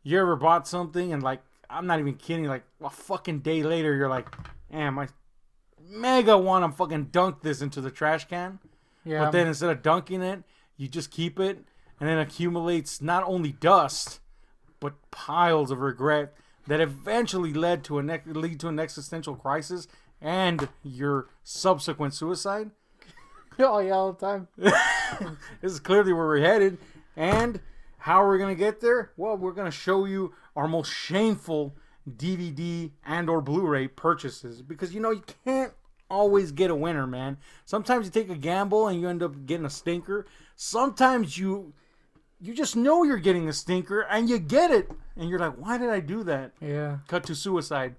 You ever bought something and like, I'm not even kidding, like a fucking day later, you're like, damn, I mega want to fucking dunk this into the trash can. Yeah. But then instead of dunking it, you just keep it and then accumulates not only dust, but piles of regret that eventually lead to an existential crisis and your subsequent suicide. Oh, yeah, all the time. This is clearly where we're headed. And how are we going to get there? Well, we're going to show you our most shameful DVD and or Blu-ray purchases. Because, you can't always get a winner, man. Sometimes you take a gamble and you end up getting a stinker. Sometimes you just know you're getting a stinker and you get it. And you're like, why did I do that? Yeah. Cut to suicide.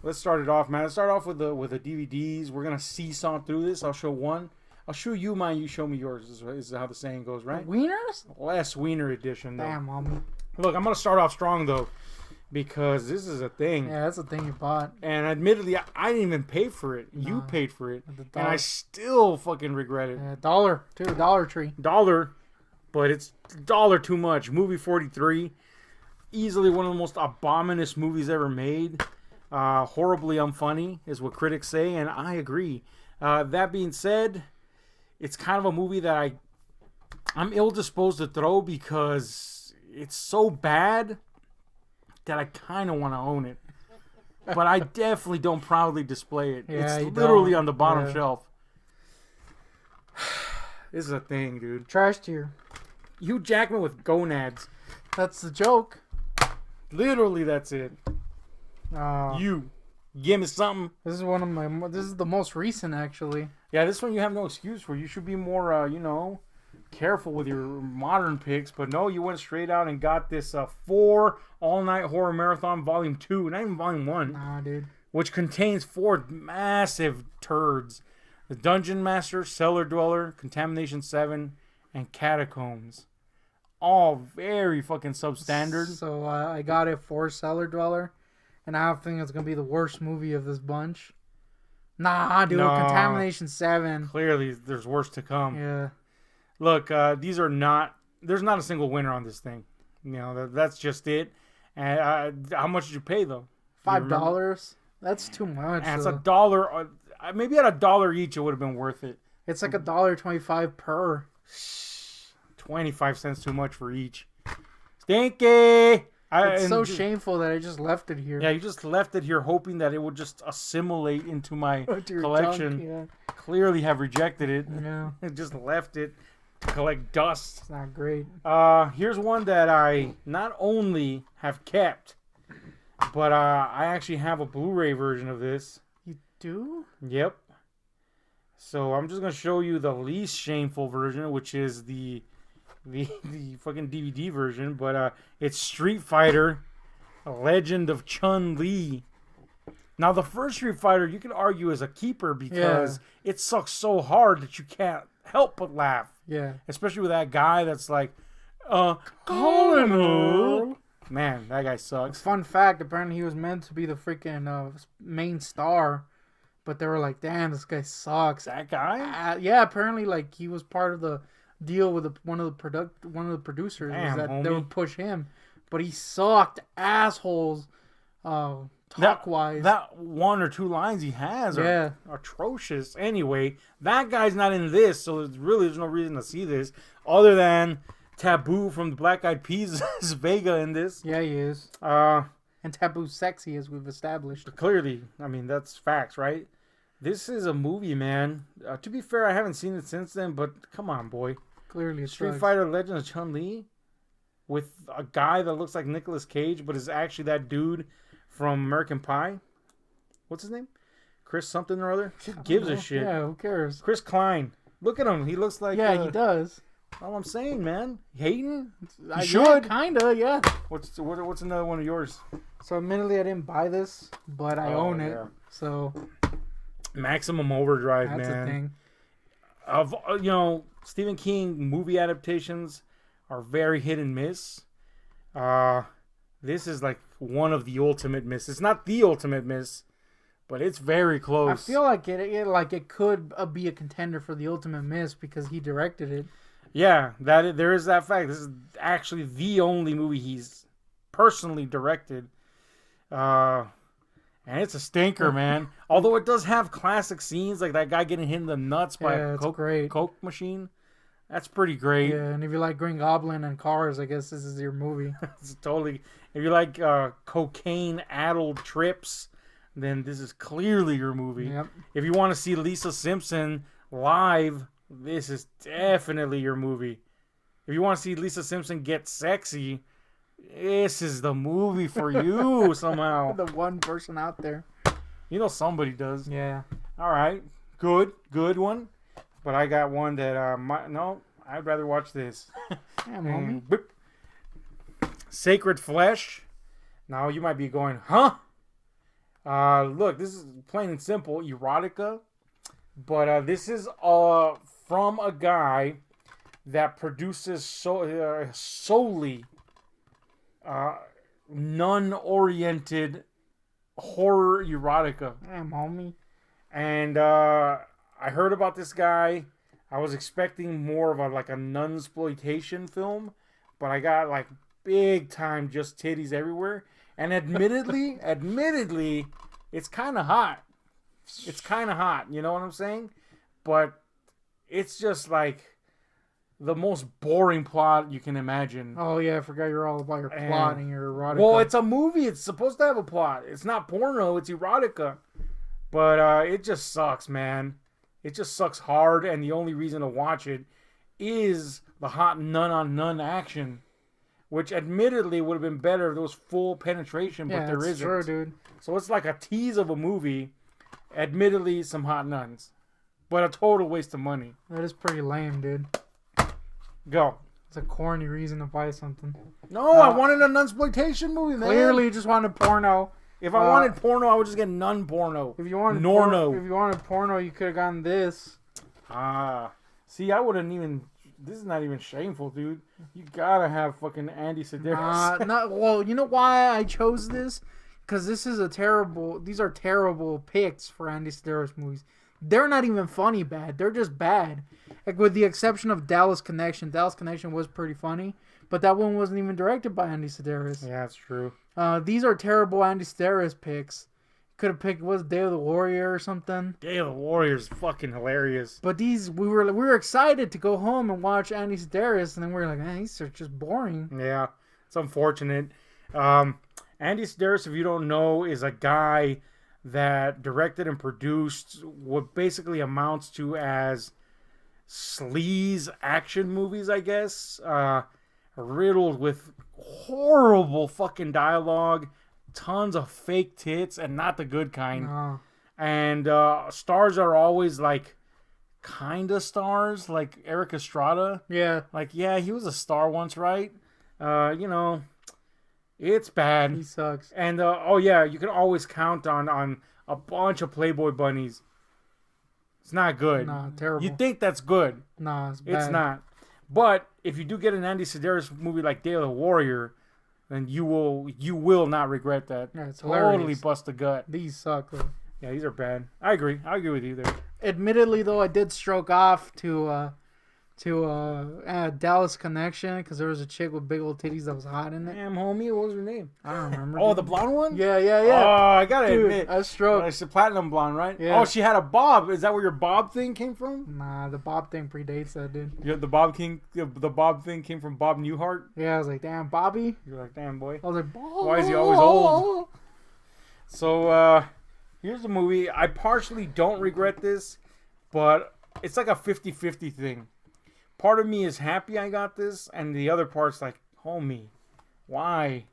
Let's start it off, man. Let's start off with the DVDs. We're going to seesaw through this. I'll show one. I'll show you mine. You show me yours. Is how the saying goes, right? Wieners? Last Wiener edition, though. Damn, mommy. Look, I'm going to start off strong, though. Because this is a thing. Yeah, that's the thing you bought. And admittedly, I didn't even pay for it. No, you paid for it. and I still fucking regret it. Yeah, $1 too. Dollar Tree. $1. But it's $1 too much. Movie 43. Easily one of the most abominous movies ever made. Horribly unfunny is what critics say, and I agree. That being said, it's kind of a movie that I'm ill-disposed to throw because it's so bad that I kind of want to own it. But I definitely don't proudly display it. Yeah, it's you literally don't. on the bottom Yeah. shelf. This is a thing, dude. Trash tier. Hugh Jackman with gonads. That's the joke. Literally, that's it. You give me something. This is one of my. This is the most recent, actually. Yeah, this one you have no excuse for. You should be more, careful with your modern picks. But no, you went straight out and got this 4 all-night horror marathon volume 2, not even volume 1, Nah, dude. which contains 4 massive turds: the Dungeon Master, Cellar Dweller, Contamination 7, and Catacombs. All very fucking substandard. So I got it for Cellar Dweller, and I think it's gonna be the worst movie of this bunch. Nah, dude. No. Contamination 7. Clearly, there's worse to come. Yeah. Look, these are not. There's not a single winner on this thing. That's just it. And how much did you pay though? $5. That's too much. And it's though. $1. Maybe at $1 each, it would have been worth it. It's like $1.25 per. 25 cents too much for each. Stinky. It's so shameful that I just left it here. Yeah, you just left it here hoping that it would just assimilate into my To your collection. junk, yeah. Clearly have rejected it. Yeah. It just left it to collect dust. It's not great. Here's one that I not only have kept, but I actually have a Blu-ray version of this. You do? Yep. So I'm just gonna show you the least shameful version, which is the fucking DVD version. But it's Street Fighter: A Legend of Chun-Li. Now the first Street Fighter you could argue is a keeper because it sucks so hard that you can't help but laugh. Yeah. Especially with that guy that's like, Colonel. Man, that guy sucks. Fun fact, apparently he was meant to be the freaking main star, but they were like, damn, this guy sucks. That guy? Yeah, apparently like he was part of the deal with one of the producers. Damn, was that homie. they would push him, but he sucked assholes talk wise. That 1 or 2 lines he has are Yeah. atrocious. Anyway, that guy's not in this, so there's no reason to see this other than Taboo from the Black Eyed Peas is Vega in this. Yeah, he is. And And Taboo's sexy, as we've established. clearly, I mean, that's facts, right? This is a movie, man. To be fair, I haven't seen it since then, but come on, boy. Clearly, it Street sucks. Fighter Legend of Chun-Li with a guy that looks like Nicolas Cage, but is actually that dude from American Pie. What's his name? Chris something or other? Who gives a shit? Yeah, who cares? Chris Klein. Look at him. He looks like... Yeah, he does. All I'm saying, man. Hating? I should. Kinda, yeah. What's another one of yours? So admittedly, I didn't buy this, but I own it. yeah. So Maximum Overdrive, that's man. a thing. Of Stephen King movie adaptations are very hit and miss. This is like one of the ultimate miss. It's not the ultimate miss, but it's very close. I feel like it could be a contender for the ultimate miss because he directed it. Yeah, there is that fact. This is actually the only movie he's personally directed. And it's a stinker, man. Although it does have classic scenes, like that guy getting hit in the nuts by a Coke machine. That's pretty great. Yeah, and if you like Green Goblin and cars, I guess this is your movie. It's totally. If you like cocaine-addled trips, then this is clearly your movie. Yep. If you want to see Lisa Simpson live, this is definitely your movie. If you want to see Lisa Simpson get sexy, this is the movie for you somehow. The one person out there. You know somebody does. Yeah. All right. Good one. But I got one that I'd rather watch this. Yeah, mommy. Sacred Flesh. Now you might be going, huh? Look, this is plain and simple erotica, but this is from a guy that produces solely nun-oriented horror erotica. Damn, homie. And I heard about this guy. I was expecting more of a nunsploitation film, but I got like big time just titties everywhere. And admittedly, it's kind of hot. It's kind of hot. You know what I'm saying? But it's just like the most boring plot you can imagine. Oh yeah, I forgot you're all about your plot and your erotica. Well, it's a movie. It's supposed to have a plot. It's not porno. It's erotica. But it just sucks, man. It just sucks hard, and the only reason to watch it is the hot nun-on-nun action, which admittedly would have been better if there was full penetration, but there isn't. True, dude. So it's like a tease of a movie, admittedly some hot nuns, but a total waste of money. That is pretty lame, dude. Go. It's a corny reason to buy something. No, I wanted a nunsploitation movie, man. Clearly, you just wanted porno. If I wanted porno, I would just get nun porno. If you wanted porno, you could have gotten this. See, I wouldn't even. This is not even shameful, dude. You gotta have fucking Andy Sedaris. Well, you know why I chose this? Because these are terrible picks for Andy Sedaris movies. They're not even funny bad. They're just bad. Like with the exception of Dallas Connection. Dallas Connection was pretty funny, but that one wasn't even directed by Andy Sedaris. Yeah, that's true. These are terrible Andy Sedaris picks. Could have picked Day of the Warrior or something. Day of the Warrior is fucking hilarious. But these we were excited to go home and watch Andy Sedaris, and then we were like, these are just boring. Yeah, it's unfortunate. Andy Sedaris, if you don't know, is a guy that directed and produced what basically amounts to as sleaze action movies, I guess. Riddled with horrible fucking dialogue, tons of fake tits, and not the good kind. No. And stars are always like kinda stars, like Eric Estrada. Yeah. Like, yeah, he was a star once, right? It's bad. He sucks. And you can always count on a bunch of Playboy bunnies. It's not good. Nah, terrible. You think that's good? Nah, it's bad. It's not. But if you do get an Andy Sedaris movie like Day of the Warrior, then you will not regret that. Yeah, it's totally hilarious. bust the gut. These suck, though. Yeah, these are bad. I agree with you there. Admittedly, though, I did stroke off to Dallas Connection because there was a chick with big old titties that was hot in it. Damn, homie, what was her name? I don't remember. Oh, the blonde one? Yeah. Oh, I gotta admit. I stroked. It's a platinum blonde, right? Yeah. Oh, she had a bob. Is that where your bob thing came from? Nah, the Bob thing predates that, dude. Yeah, the bob thing came from Bob Newhart. Yeah, I was like, damn, Bobby. You're like, damn, boy. I was like, why is he always old? So, here's the movie. I partially don't regret this, but it's like a 50-50 thing. Part of me is happy I got this, and the other part's like, homie, why?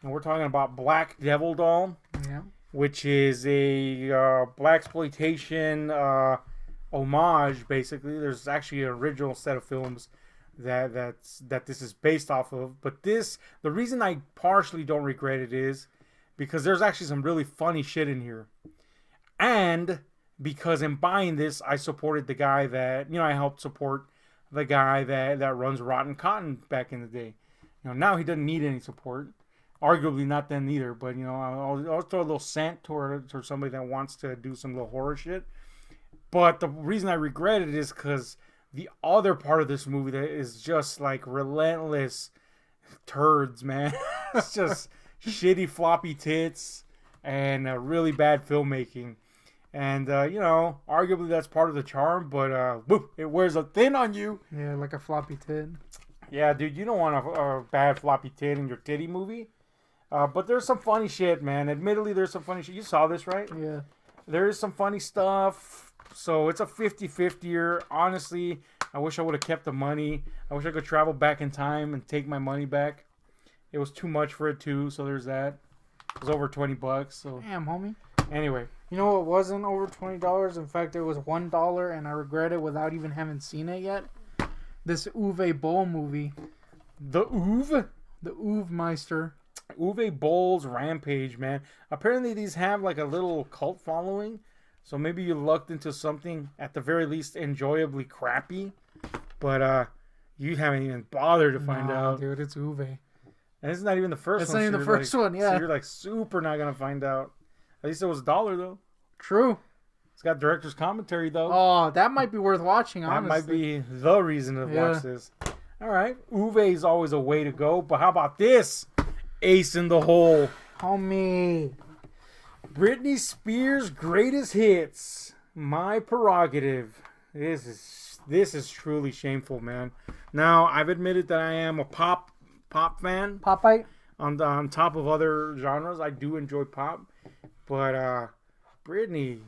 And we're talking about Black Devil Doll, which is a blaxploitation homage. Basically, there's actually an original set of films that this is based off of. But the reason I partially don't regret it is because there's actually some really funny shit in here, and because in buying this, I supported the guy that I helped support. The guy that runs Rotten Cotton back in the day. Now he doesn't need any support. Arguably not then either. But, I'll throw a little cent toward somebody that wants to do some little horror shit. But the reason I regret it is because the other part of this movie that is just like relentless turds, man. It's just shitty floppy tits and really bad filmmaking. And, arguably that's part of the charm, but it wears a thin on you. Yeah, like a floppy tit. Yeah, dude, you don't want a bad floppy tit in your titty movie. But there's some funny shit, man. Admittedly, there's some funny shit. You saw this, right? Yeah. There is some funny stuff. So it's a 50-50-er. Honestly, I wish I would have kept the money. I wish I could travel back in time and take my money back. It was too much for it, too, so there's that. It was over $20, so... Damn, homie. Anyway. You know what wasn't over $20? In fact, it was $1, and I regret it without even having seen it yet. This Uwe Boll movie. The Uwe? The Uwe Meister. Uwe Boll's Rampage, man. Apparently these have like a little cult following. So maybe you lucked into something at the very least enjoyably crappy. But you haven't even bothered to find out. Dude, it's Uwe. And it's not even the first one. It's not even the first one, yeah. So you're like super not going to find out. At least it was $1 though. True. It's got director's commentary though. Oh, that might be worth watching, honestly. That might be the reason to watch this. All right. Uwe is always a way to go. But how about this? Ace in the hole. Homie. Britney Spears' greatest hits. My prerogative. This is truly shameful, man. Now, I've admitted that I am a pop fan. Popeye? On top of other genres, I do enjoy pop. But Britney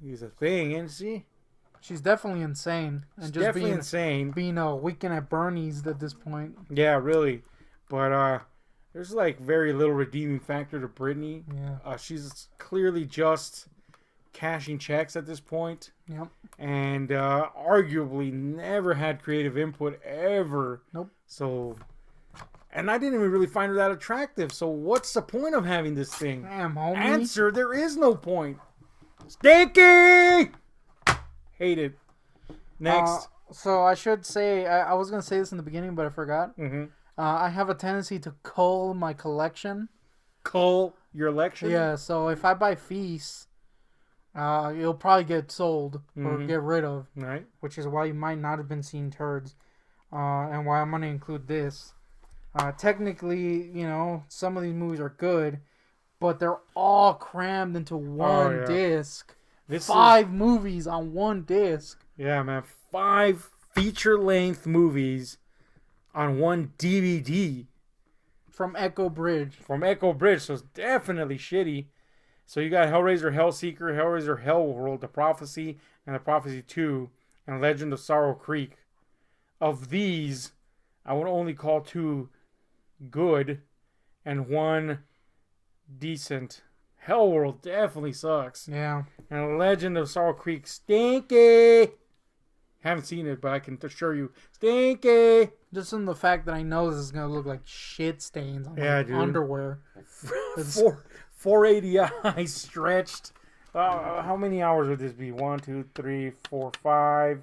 is a thing, isn't she? She's definitely insane. And She's just definitely insane. Being a weekend at Bernie's at this point. Yeah, really. But there's like very little redeeming factor to Britney. Yeah. She's clearly just cashing checks at this point. Yep. And arguably never had creative input ever. Nope. So, and I didn't even really find her that attractive. So what's the point of having this thing? Damn, homie. Answer, there is no point. Stinky! Hate it. Next. So I should say, I was going to say this in the beginning, but I forgot. Mm-hmm. I have a tendency to cull my collection. Cull your election? Yeah, so if I buy Feast, it'll probably get sold or get rid of. Right. Which is why you might not have been seeing turds. And why I'm going to include this. Technically, some of these movies are good, but they're all crammed into one disc. 5 movies on one disc. Yeah, man. 5 feature-length movies on one DVD. From Echo Bridge. So it's definitely shitty. So you got Hellraiser Hellseeker, Hellraiser Hellworld, The Prophecy, and The Prophecy 2, and Legend of Sorrow Creek. Of these, I would only call 2 good and 1 decent. Hellworld definitely sucks. Yeah. And Legend of Sorrow Creek, stinky. Haven't seen it, but I can assure you, stinky. Just in the fact that I know this is going to look like shit stains on my underwear. 480i stretched. How many hours would this be? 1, 2, 3, 4, 5.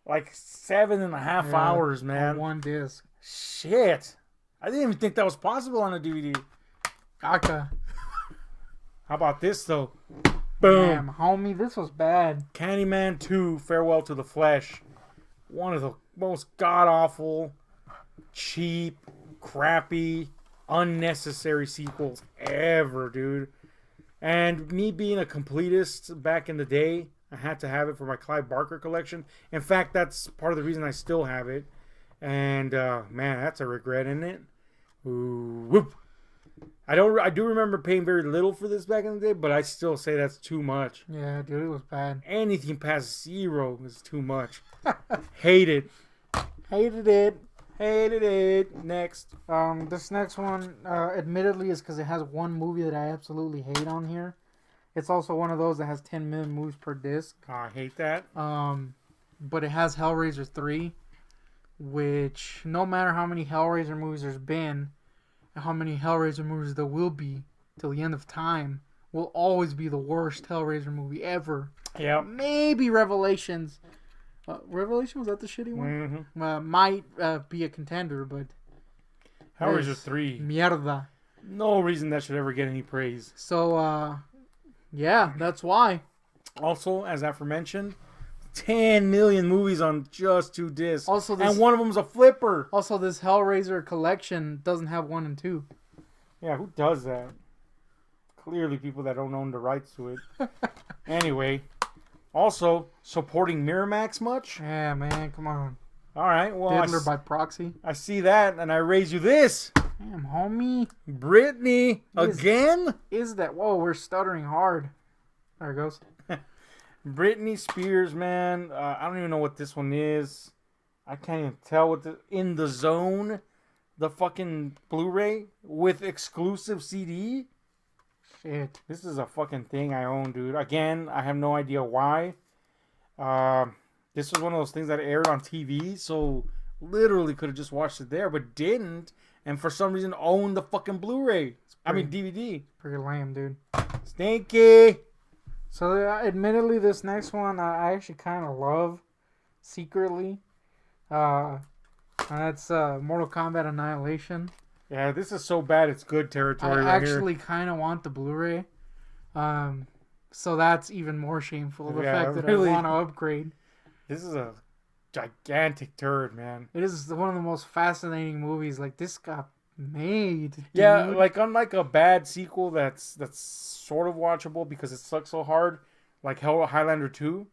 Like 7.5 hours, man. On one disc. Shit. I didn't even think that was possible on a DVD. Aka. How about this, though? Boom. Damn, homie, this was bad. Candyman 2, Farewell to the Flesh. One of the most god-awful, cheap, crappy, unnecessary sequels ever, dude. And me being a completist back in the day, I had to have it for my Clive Barker collection. In fact, that's part of the reason I still have it. And, man, that's a regret, isn't it? Ooh, whoop. I do remember paying very little for this back in the day, but I still say that's too much. Yeah, dude, it was bad. Anything past 0 is too much. Hate it. Hated it. Hated it. Next. This next one, admittedly, is because it has one movie that I absolutely hate on here. It's also one of those that has 10 million movies per disc. I hate that. But it has Hellraiser 3, which no matter how many Hellraiser movies there's been, and how many Hellraiser movies there will be till the end of time, will always be the worst Hellraiser movie ever. Yeah. Maybe Revelations. Revelation, was that the shitty one? Mm-hmm. Might be a contender, but Hellraiser 3. Mierda. No reason that should ever get any praise. So, yeah, that's why. Also, as aforementioned, 10 million movies on just 2 discs. Also, and one of them's a flipper. Also, this Hellraiser collection doesn't have 1 and 2. Yeah, who does that? Clearly people that don't own the rights to it. Anyway, also, supporting Miramax much? Yeah, man, come on. Alright, well, Diddler by proxy. I see that, and I raise you this. Damn, homie. Britney, again? Is that... Whoa, we're stuttering hard. There it goes. Britney Spears, man. I don't even know what this one is. I can't even tell what the... In the Zone, the fucking Blu-ray with exclusive CD. Shit. This is a fucking thing I own, dude. Again, I have no idea why. This was one of those things that aired on TV, so literally could have just watched it there, but didn't, and for some reason owned the fucking Blu-ray. DVD. Pretty lame, dude. Stinky. So, admittedly, this next one I actually kind of love secretly. And that's Mortal Kombat Annihilation. Yeah, this is so bad it's good territory I right actually kind of want the Blu-ray. So that's even more shameful. The fact that really, I want to upgrade. This is a gigantic turd, man. It is one of the most fascinating movies. Like, this got made. Dude. Yeah, like unlike a bad sequel that's sort of watchable because it sucks so hard, like Highlander 2.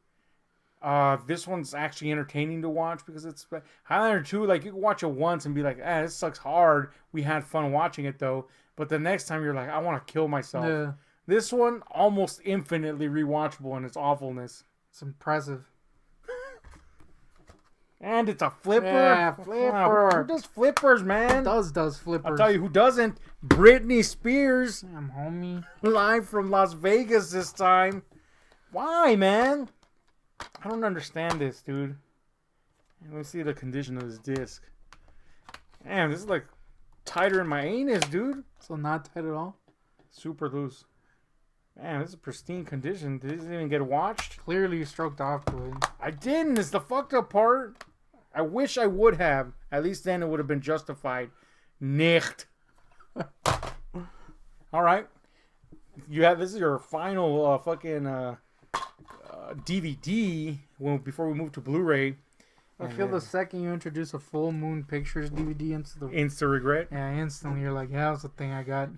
This one's actually entertaining to watch because it's Highlander 2. Like, you can watch it once and be like, this sucks hard. We had fun watching it though. But the next time you're like, I want to kill myself. Yeah. This one almost infinitely rewatchable in its awfulness. It's impressive. And it's a flipper. Yeah, flipper. Who does flippers, man? Does flippers. I'll tell you who doesn't. Britney Spears. Damn, homie. Live from Las Vegas this time. Why, man? I don't understand this, dude. Let me see the condition of this disc. Damn, this is like tighter in my anus, dude. So not tight at all? Super loose. Man, this is pristine condition. Did this even get watched? Clearly you stroked off to it. I didn't. It's the fucked up part. I wish I would have. At least then it would have been justified. Nicht. All right. This is your final fucking DVD before we move to Blu-ray. I feel the second you introduce a Full Moon Pictures DVD into the... Instant regret. Yeah, instantly you're like, yeah, that's the thing I got.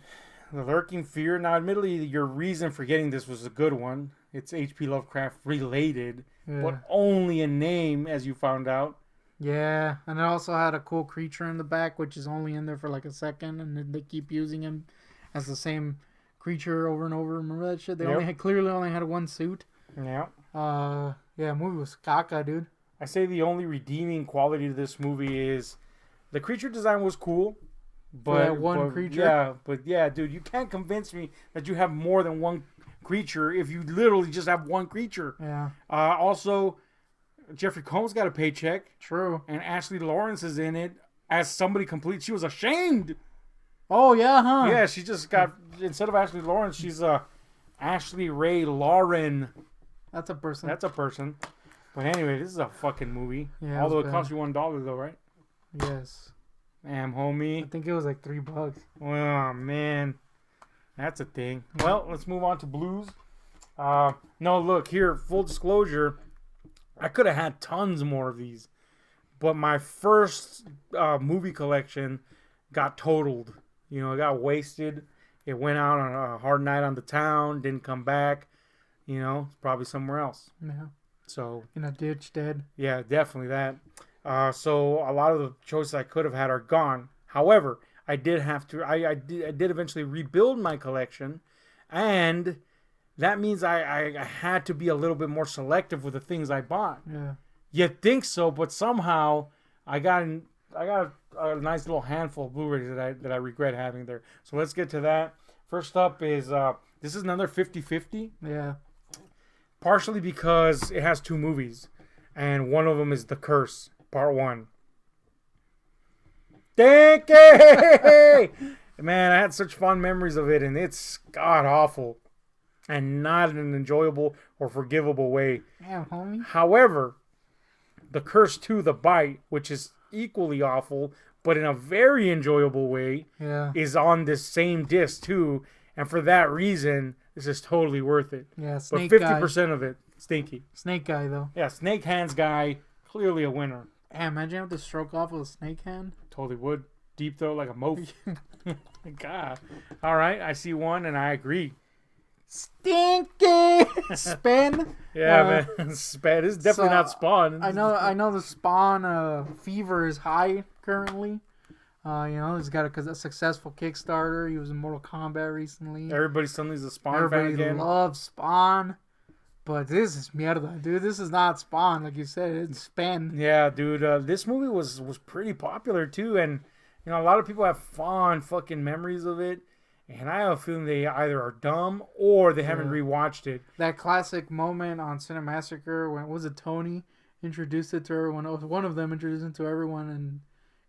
The Lurking Fear. Now, admittedly, your reason for getting this was a good one. It's H.P. Lovecraft related, but only in name, as you found out. Yeah, and it also had a cool creature in the back, which is only in there for like a second, and then they keep using him as the same creature over and over. Remember that shit? They clearly only had one suit. Yeah. Yeah, movie was caca, dude. I say the only redeeming quality to this movie is the creature design was cool. But creature? Yeah, dude, you can't convince me that you have more than one creature if you literally just have one creature. Yeah. Also, Jeffrey Combs got a paycheck. True. And Ashley Lawrence is in it as somebody complete. She was ashamed. Oh, yeah, huh? Yeah, she just got, instead of Ashley Lawrence, she's Ashley Ray Lauren. That's a person. That's a person. But anyway, this is a fucking movie. Yeah, although it cost you $1 though, right? Yes. Damn, homie. I think it was like $3. Oh, man. That's a thing. Well, let's move on to blues. No, look, here, full disclosure, I could have had tons more of these. But my first movie collection got totaled. You know, it got wasted. It went out on a hard night on the town, didn't come back. You know, it's probably somewhere else. Yeah. So in a ditch, dead. Yeah, definitely that. So a lot of the choices I could have had are gone. However, I did have to. I did eventually rebuild my collection, and that means I had to be a little bit more selective with the things I bought. Yeah. You'd think so, but somehow I got a nice little handful of Blu-rays that I regret having there. So let's get to that. First up is this is another 50-50. Yeah. Partially because it has two movies, and one of them is The Curse, Part 1. Thank you! Man, I had such fond memories of it, and it's god-awful. And not in an enjoyable or forgivable way. Yeah, homie. However, The Curse 2, The Bite, which is equally awful, but in a very enjoyable way, is on this same disc, too. And for that reason, this is totally worth it. Yeah, Snake But 50% of it, stinky. Snake guy, though. Yeah, Snake Hands guy, clearly a winner. Hey, imagine having to stroke off with a snake hand. Totally would. Deep throat like a mope. God. All right, I see one, and I agree. Stinky Spin. Yeah, man. Spawn is definitely so, not Spawn. I know the Spawn fever is high currently. He's got a successful Kickstarter. He was in Mortal Kombat recently. Everybody suddenly is a Spawn Everybody fan again. loves Spawn. But this is mierda, dude. This is not Spawn, like you said. It's Spin. Yeah, dude. This movie was pretty popular too, and a lot of people have fond fucking memories of it. And I have a feeling they either are dumb or they haven't rewatched it. That classic moment on Cinemassacre when was it Tony introduced it to everyone? One of them introduced it to everyone, and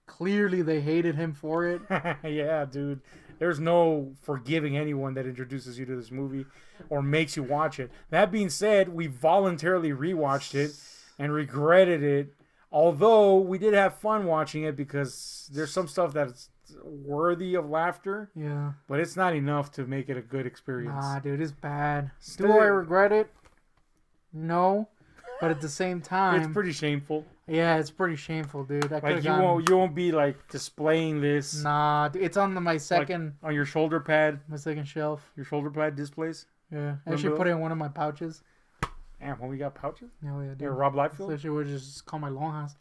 clearly they hated him for it. Yeah, dude. There's no forgiving anyone that introduces you to this movie or makes you watch it. That being said, we voluntarily rewatched it and regretted it. Although we did have fun watching it because there's some stuff that's worthy of laughter. Yeah. But it's not enough to make it a good experience. Nah, dude, it's bad. Do I regret it? No. But at the same time, it's pretty shameful. Yeah, it's pretty shameful, dude. Like you won't be like displaying this. Nah, dude, it's on my second on your shoulder pad. My second shelf. Your shoulder pad displays. Yeah, I should put it in one of my pouches. Damn, when we got pouches? Oh yeah, dude. You're Rob Liefeld? So I should just call my Longhouse.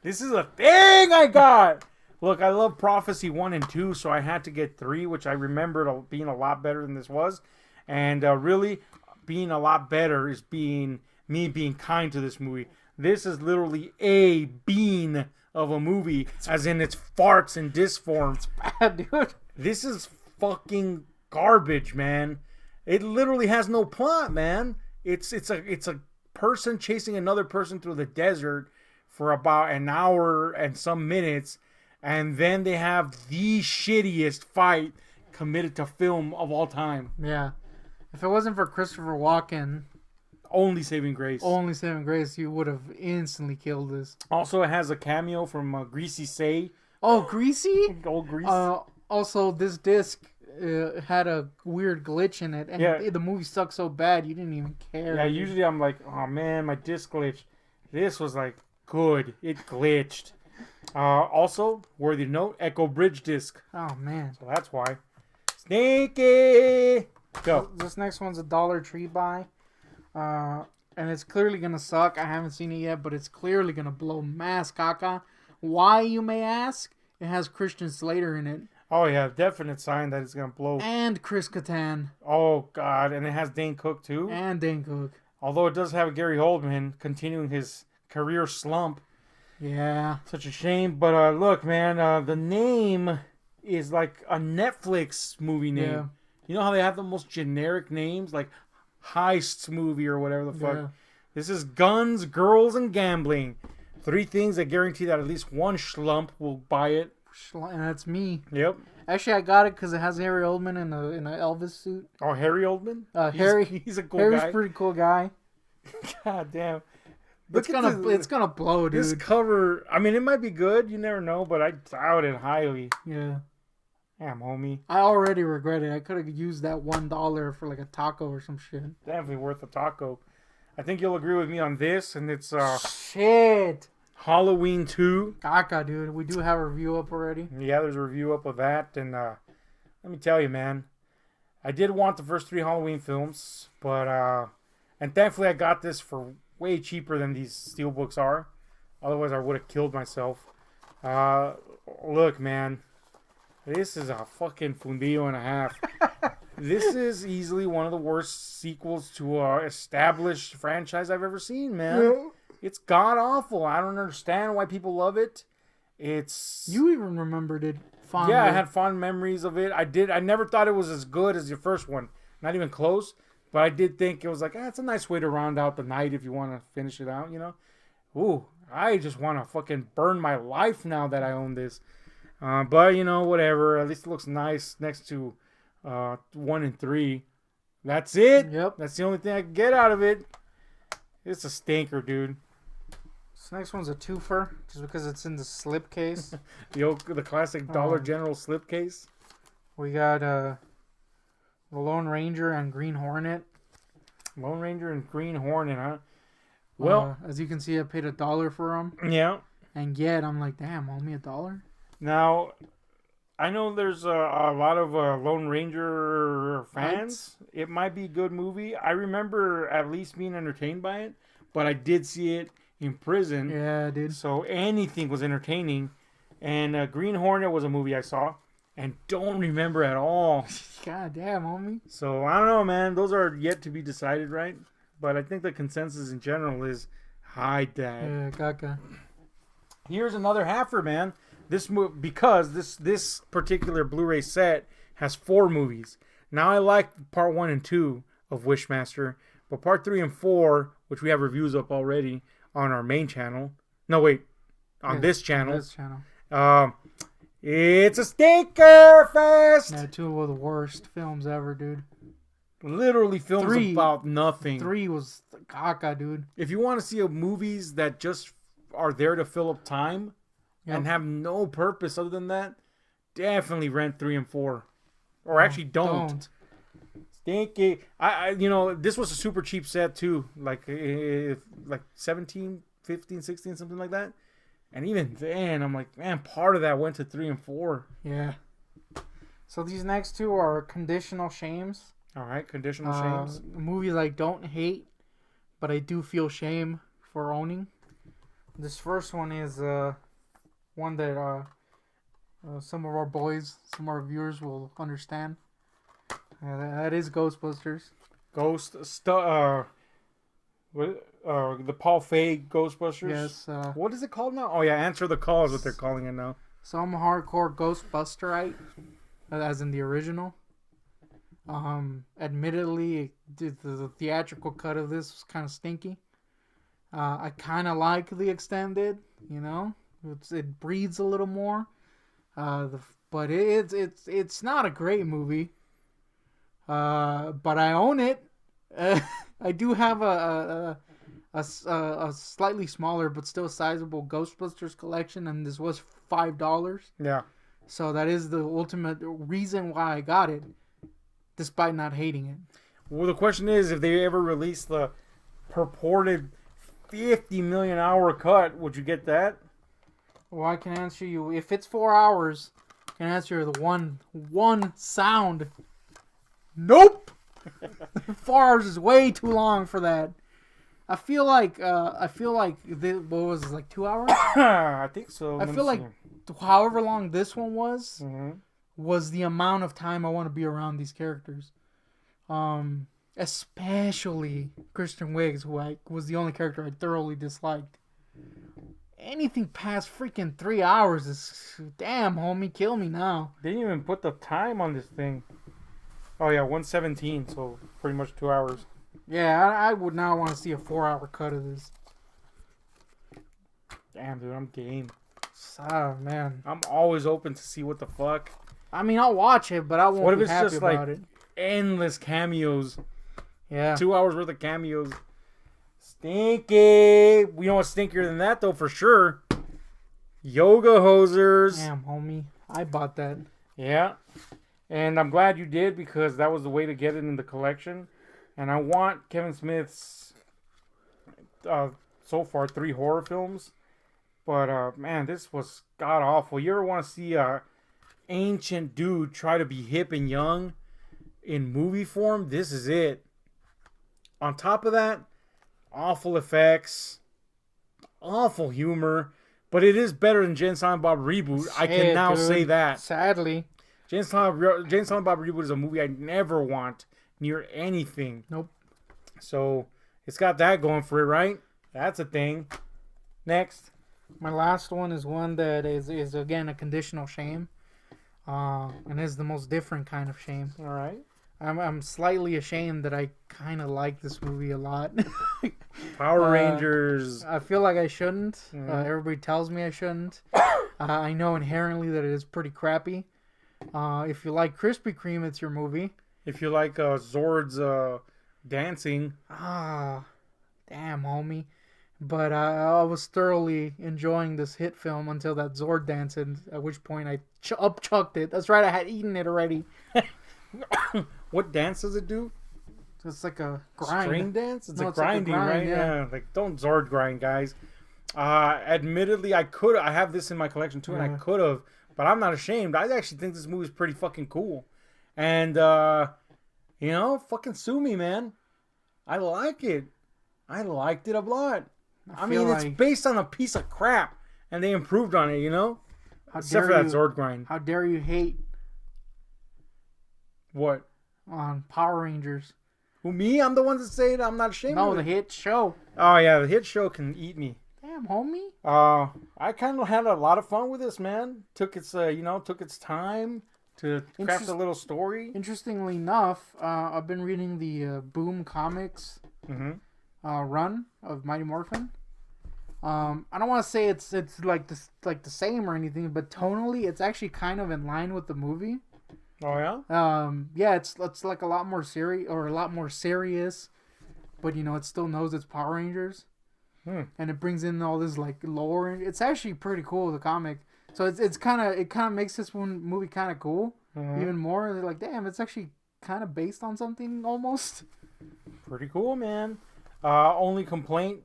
This is a thing I got. Look, I love Prophecy 1 and 2, so I had to get 3, which I remembered being a lot better than this was. And really, being a lot better is me being kind to this movie. This is literally a bean of a movie, as in it's farts in disc form. It's bad, dude. This is fucking garbage, man. It literally has no plot, man. It's a person chasing another person through the desert for about an hour and some minutes, and then they have the shittiest fight committed to film of all time. Yeah. If it wasn't for Christopher Walken, only saving grace, you would have instantly killed this. Also, it has a cameo from Greasy Say. Oh, Greasy? Old Grease. Also, this disc had a weird glitch in it, and the movie sucked so bad you didn't even care. Yeah, usually I'm like, oh man, my disc glitched. This was like good. It glitched. Also, worthy to note, Echo Bridge disc. Oh man. So that's why. Sneaky. Go. This next one's a Dollar Tree buy. And it's clearly gonna suck. I haven't seen it yet, but it's clearly gonna blow mass caca. Why, you may ask? It has Christian Slater in it. Oh yeah, definite sign that it's gonna blow. And Chris Kattan. Oh god, and it has Dane Cook too. And Dane Cook. Although it does have Gary Oldman continuing his career slump. Yeah. Such a shame. But look, man, the name is like a Netflix movie name. Yeah. You know how they have the most generic names, like Heists movie or whatever the fuck. Yeah. This is Guns, Girls, and Gambling. 3 things that guarantee that at least one schlump will buy it. And that's me. Yep. Actually, I got it because it has Harry Oldman in an Elvis suit. Oh, Harry Oldman? He's a cool Harry's guy. Harry's a pretty cool guy. God damn. It's gonna blow, dude. This cover, I mean, it might be good. You never know, but I doubt it highly. Yeah. Damn, homie. I already regret it. I could have used that $1 for like a taco or some shit. Definitely worth a taco. I think you'll agree with me on this, and it's shit. Halloween 2. Caca, dude. We do have a review up already. Yeah, there's a review up of that, and let me tell you, man, I did want the first 3 Halloween films, but and thankfully I got this for way cheaper than these steelbooks are. Otherwise, I would have killed myself. Look, man. This is a fucking fundillo and a half. This is easily one of the worst sequels to a established franchise I've ever seen, man. Yeah. It's god-awful. I don't understand why people love it. You even remembered it fondly. Yeah, I had fond memories of it. I never thought it was as good as your first one. Not even close. But I did think it was like, it's a nice way to round out the night if you want to finish it out, you know? Ooh, I just want to fucking burn my life now that I own this. But, whatever. At least it looks nice next to 1 and 3. That's it. Yep. That's the only thing I can get out of it. It's a stinker, dude. This next one's a twofer, just because it's in the slipcase. the classic Dollar General slipcase. We got the Lone Ranger and Green Hornet. Lone Ranger and Green Hornet, huh? Well, as you can see, I paid $1 for them. Yeah. And yet, I'm like, damn, owe me $1? Now, I know there's a lot of Lone Ranger fans. It might be a good movie. I remember at least being entertained by it, but I did see it in prison. Yeah, dude. So anything was entertaining. And Green Hornet was a movie I saw and don't remember at all. God damn, homie. So I don't know, man. Those are yet to be decided, right? But I think the consensus in general is hide that. Yeah, caca. Here's another halfer, man. Because this particular Blu-ray set has 4 movies. Now I like part 1 and 2 of Wishmaster, but part 3 and 4, which we have reviews up already on our main channel. No, wait, on this channel. On this channel. It's a stinker fest. Yeah, 2 of the worst films ever, dude. Literally films 3 about nothing. 3 was caca, dude. If you want to see movies that just are there to fill up time. Yep. And have no purpose other than that, definitely rent 3 and 4, or actually don't. Stinky. This was a super cheap set too, like 17, 15, 16, something like that. And even then, I'm like, man, part of that went to 3 and 4. Yeah. So these next 2 are conditional shames. All right, conditional shames. Movies I don't hate, but I do feel shame for owning. This first one is one that some of our boys, some of our viewers will understand. That is Ghostbusters. The Paul Feig Ghostbusters. Yes. What is it called now? Oh yeah, Answer the Call is what they're calling it now. So I'm a hardcore Ghostbusterite, as in the original. Admittedly, the theatrical cut of this was kind of stinky. I kind of like the extended, It breathes a little more, but it's not a great movie. But I own it. I do have a slightly smaller but still sizable Ghostbusters collection, and this was $5. Yeah. So that is the ultimate reason why I got it, despite not hating it. Well, the question is, if they ever release the purported 50 million hour cut, would you get that? Well, I can answer you. If it's 4 hours, I can answer the one sound. Nope. 4 hours is way too long for that. I feel like what was it, like 2 hours? I think so. I feel like however long this one was, was the amount of time I want to be around these characters. Especially Kristen Wiig, who was the only character I thoroughly disliked. Anything past freaking 3 hours is... Damn, homie, kill me now. They didn't even put the time on this thing. Oh, yeah, 1:17, so pretty much 2 hours. Yeah, I would now want to see a 4-hour cut of this. Damn, dude, I'm game. Oh, man. I'm always open to see what the fuck. I mean, I'll watch it, but I won't be happy about it. Endless cameos. Yeah. 2 hours worth of cameos. Stinky. We know what's stinkier than that, though, for sure. Yoga hosers. Damn, homie. I bought that. Yeah. And I'm glad you did, because that was the way to get it in the collection. And I want Kevin Smith's, so far, 3 horror films. But, man, this was god-awful. You ever want to see a ancient dude try to be hip and young in movie form? This is it. On top of that, awful effects, awful humor, but it is better than Jay and Silent Bob Reboot. I can now say that. Sadly. Jay and Silent Bob Reboot is a movie I never want near anything. Nope. So, it's got that going for it, right? That's a thing. Next. My last one is one that is again, a conditional shame. And is the most different kind of shame. All right. I'm slightly ashamed that I kind of like this movie a lot. Power Rangers. I feel like I shouldn't. Mm-hmm. Everybody tells me I shouldn't. I know inherently that it is pretty crappy. If you like Krispy Kreme, it's your movie. If you like Zord's dancing. Ah, damn, homie. But I was thoroughly enjoying this hit film until that Zord dance, and at which point I upchucked it. That's right, I had eaten it already. What dance does it do? It's like a grind. String dance? It's No, a grinding, like a right? grind, yeah. Like, don't Zord grind, guys. Admittedly, I have this in my collection too, and I could have, but I'm not ashamed. I actually think this movie's pretty fucking cool. And, fucking sue me, man. I like it. I liked it a lot. I mean, it's based on a piece of crap, and they improved on it, Except for that Zord grind. How dare you hate what? On Power Rangers. Who, me? I'm the one that say it. I'm not ashamed of it. No, the hit show. Oh, yeah, the hit show can eat me. Damn, homie. I kind of had a lot of fun with this, man. Took its time to craft a little story. Interestingly enough, I've been reading the Boom Comics run of Mighty Morphin. I don't want to say it's like the same or anything, but tonally, it's actually kind of in line with the movie. Oh yeah. Yeah, it's like a lot more serious, but it still knows it's Power Rangers, and it brings in all this like lore. It's actually pretty cool, the comic. So it kind of makes this movie kind of cool, even more. They're like, damn, it's actually kind of based on something almost. Pretty cool, man. Only complaint,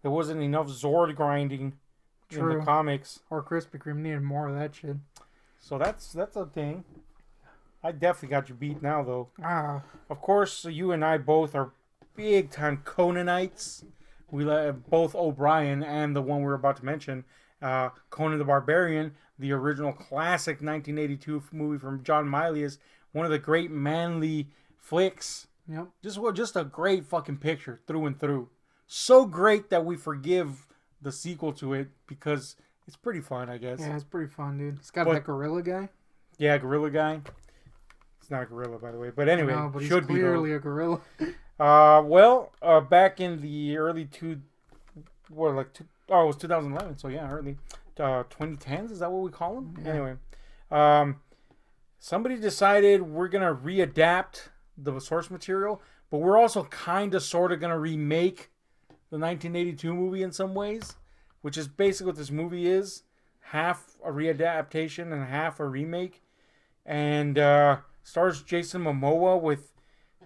there wasn't enough Zord grinding in the comics. Or Krispy Kreme needed more of that shit. So that's a thing. I definitely got you beat now, though. Of course, you and I both are big time Conanites. We both O'Brien and the one we're about to mention, Conan the Barbarian, the original classic 1982 movie from John Milius, one of the great manly flicks. Yep. Just a great fucking picture through and through. So great that we forgive the sequel to it because it's pretty fun, I guess. Yeah, it's pretty fun, dude. It's got that gorilla guy. Yeah, gorilla guy. It's not a gorilla, by the way. But anyway, no, but should he's clearly a gorilla. Back in the early it was 2011. So yeah, early 2010s. Is that what we call them? Yeah. Anyway, somebody decided we're gonna readapt the source material, but we're also kind of sort of gonna remake the 1982 movie in some ways, which is basically what this movie is: half a readaptation and half a remake. And stars Jason Momoa with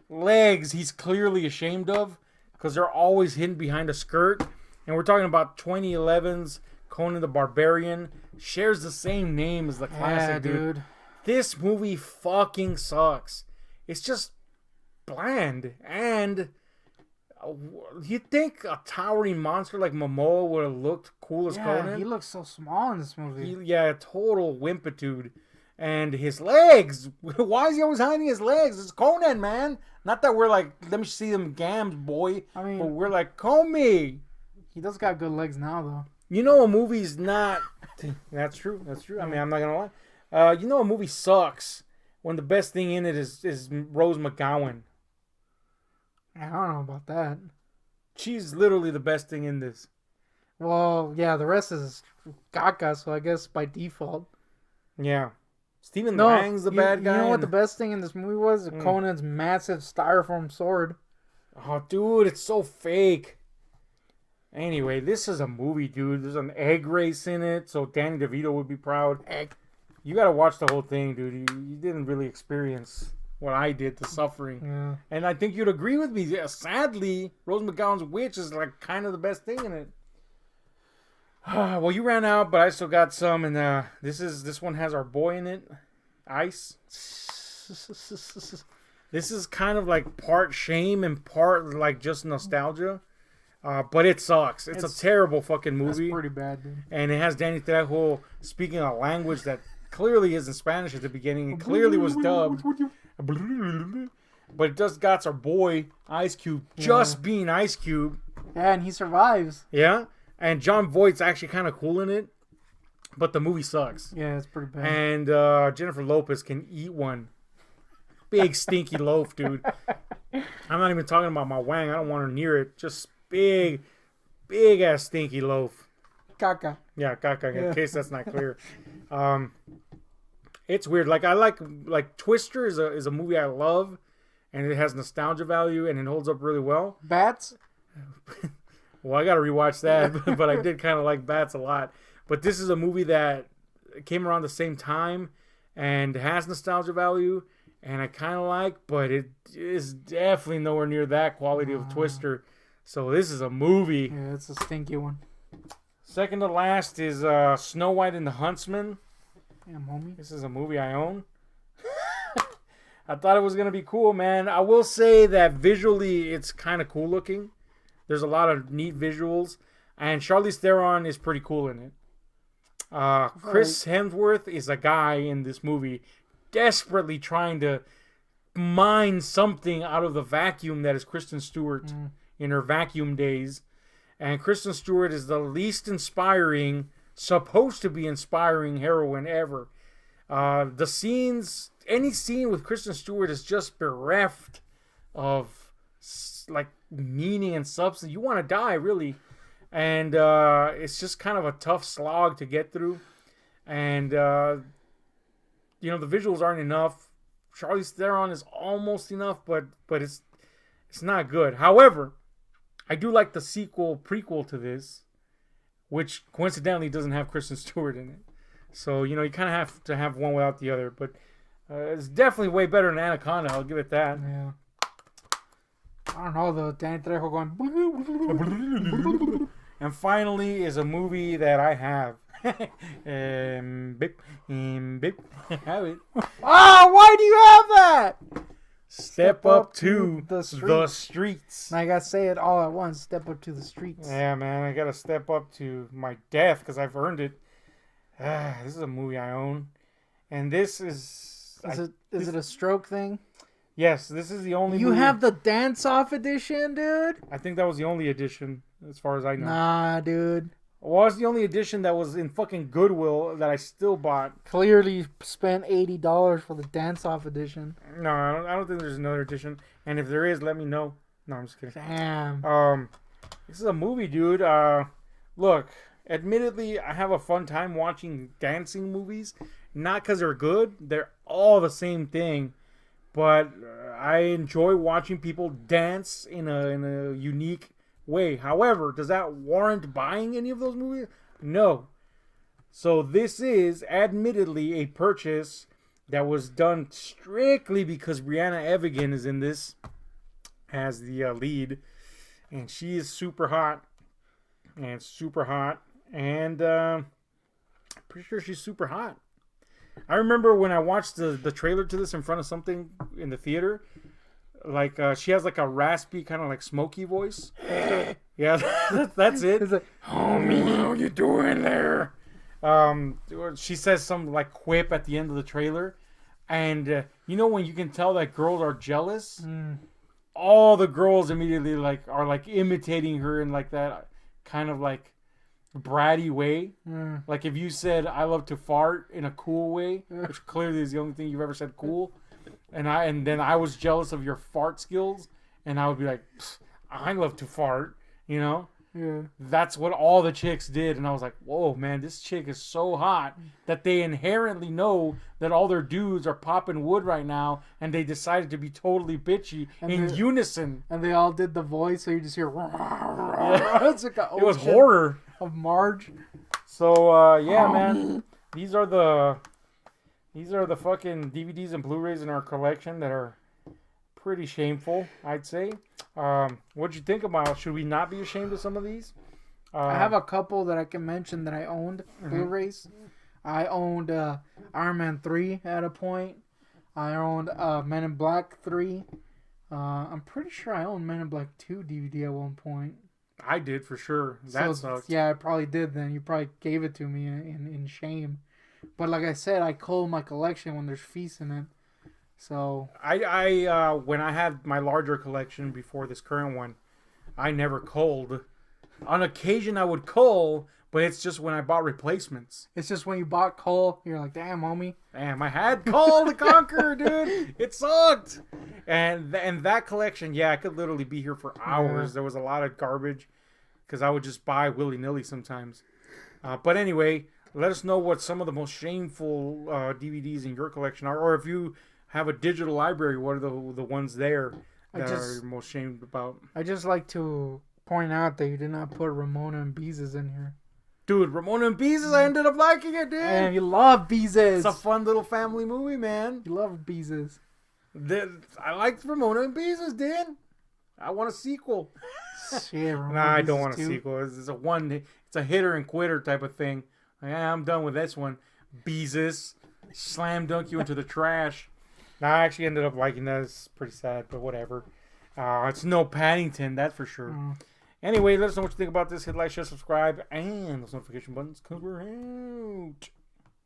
legs he's clearly ashamed of because they're always hidden behind a skirt. And we're talking about 2011's Conan the Barbarian. Shares the same name as the classic, dude. This movie fucking sucks. It's just bland. And you'd think a towering monster like Momoa would have looked cool as Conan. He looks so small in this movie. Total wimpitude. And his legs. Why is he always hiding his legs? It's Conan, man. Not that we're like, let me see them gams, boy. I mean, but we're like, Comey. He does got good legs now, though. A movie's not. That's true. I mean, I'm not gonna lie. A movie sucks when the best thing in it is Rose McGowan. I don't know about that. She's literally the best thing in this. Well, yeah, the rest is Gaga, so I guess by default. Yeah. Stephen Lang's the bad guy. You know what the best thing in this movie was? Conan's massive styrofoam sword. Oh, dude, it's so fake. Anyway, this is a movie, dude. There's an egg race in it, so Danny DeVito would be proud. You gotta watch the whole thing, dude. You didn't really experience what I did, the suffering. Yeah. And I think you'd agree with me. Yeah, sadly, Rose McGowan's witch is like kind of the best thing in it. Well, you ran out, but I still got some, and this one has our boy in it, Ice. This is kind of like part shame and part like just nostalgia, but it sucks. It's a terrible fucking movie. It's pretty bad, dude. And it has Danny Trejo speaking a language that clearly isn't Spanish at the beginning. It clearly was dubbed, but it just got our boy Ice Cube just being Ice Cube. Yeah, and he survives. Yeah. And John Voight's actually kind of cool in it, but the movie sucks. Yeah, it's pretty bad. And Jennifer Lopez can eat one. Big stinky loaf, dude. I'm not even talking about my wang. I don't want her near it. Just big ass stinky loaf. Caca. Yeah, caca. In case that's not clear. It's weird. Like I like Twister is a movie I love, and it has nostalgia value and it holds up really well. Bats. Well, I got to rewatch that, but I did kind of like Bats a lot. But this is a movie that came around the same time and has nostalgia value, and I kind of like, but it is definitely nowhere near that quality of Twister. So this is a movie. Yeah, it's a stinky one. Second to last is Snow White and the Huntsman. Damn, homie. This is a movie I own. I thought it was going to be cool, man. I will say that visually it's kind of cool looking. There's a lot of neat visuals. And Charlize Theron is pretty cool in it. Chris Hemsworth is a guy in this movie desperately trying to mine something out of the vacuum that is Kristen Stewart in her vacuum days. And Kristen Stewart is the least inspiring, supposed to be inspiring heroine ever. The scenes, any scene with Kristen Stewart is just bereft of like meaning and substance. You want to die, really. And it's just kind of a tough slog to get through. And, the visuals aren't enough. Charlize Theron is almost enough, but it's not good. However, I do like the prequel to this, which coincidentally doesn't have Kristen Stewart in it. So, you kind of have to have one without the other. But it's definitely way better than Anaconda. I'll give it that. Yeah. I don't know, though. Danny Trejo going... And finally is a movie that I have. Have it. Oh, why do you have that? Step up to the streets. I gotta say it all at once. Step up to the streets. Yeah, man. I gotta step up to my death because I've earned it. This is a movie I own. And this is... Is it a stroke thing? Yes, this is the only You movie. have the dance-off edition, dude? I think that was the only edition, as far as I know. Nah, dude. Well, it's the only edition that was in fucking Goodwill that I still bought. Clearly spent $80 for the dance-off edition. No, I don't think there's another edition. And if there is, let me know. No, I'm just kidding. Damn. This is a movie, dude. Look, admittedly, I have a fun time watching dancing movies. Not because they're good. They're all the same thing. But I enjoy watching people dance in a unique way. However, does that warrant buying any of those movies? No. So this is admittedly a purchase that was done strictly because Brianna Evigan is in this as the lead. And she is super hot. And pretty sure she's super hot. I remember when I watched the trailer to this in front of something in the theater, like she has like a raspy kind of like smoky voice. Yeah, that's it. It's like, homie, what you doing there? She says some like quip at the end of the trailer, and when you can tell that girls are jealous, all the girls immediately are imitating her in like that kind of like bratty way. Like if you said I love to fart in a cool way, which clearly is the only thing you've ever said cool, and then I was jealous of your fart skills, and I would be like, I love to fart, Yeah. That's what all the chicks did, and I was like, whoa, man, this chick is so hot that they inherently know that all their dudes are popping wood right now, and they decided to be totally bitchy in unison. And they all did the voice, so you just hear... Yeah. It's like it was horror. Of Marge. So yeah, man, these are the fucking DVDs and Blu-rays in our collection that are pretty shameful, I'd say. What'd you think about? Should we not be ashamed of some of these? I have a couple that I can mention that I owned Blu-rays. I owned Iron Man 3 at a point. I owned Men in Black 3. I'm pretty sure I owned Men in Black 2 DVD at one point. I did for sure. That sucked. Yeah, I probably did then. You probably gave it to me in shame. But like I said, I cull my collection when there's feasts in it. So I when I had my larger collection before this current one, I never culled. On occasion I would cull, but it's just when I bought replacements. It's just when you bought cull, you're like, damn, homie. Damn, I had Cull the Conqueror, dude. It sucked. And that collection, yeah, I could literally be here for hours. Yeah. There was a lot of garbage because I would just buy willy-nilly sometimes. But anyway, let us know what some of the most shameful DVDs in your collection are. Or if you have a digital library, what are the ones there that are most shamed about? I just like to point out that you did not put Ramona and Beezus in here. Dude, Ramona and Beezus, I ended up liking it, dude. And you love Beezus. It's a fun little family movie, man. You love Beezus. I liked Ramona and Beezus, dude. I want a sequel. Shit, I don't want a sequel. It's a hitter and quitter type of thing. Yeah, I'm done with this one. Beezus. Slam dunk you into the trash. Now, I actually ended up liking that. It's pretty sad, but whatever. It's no Paddington, that's for sure. Anyway, let us know what you think about this. Hit like, share, subscribe, and those notification buttons because we're out.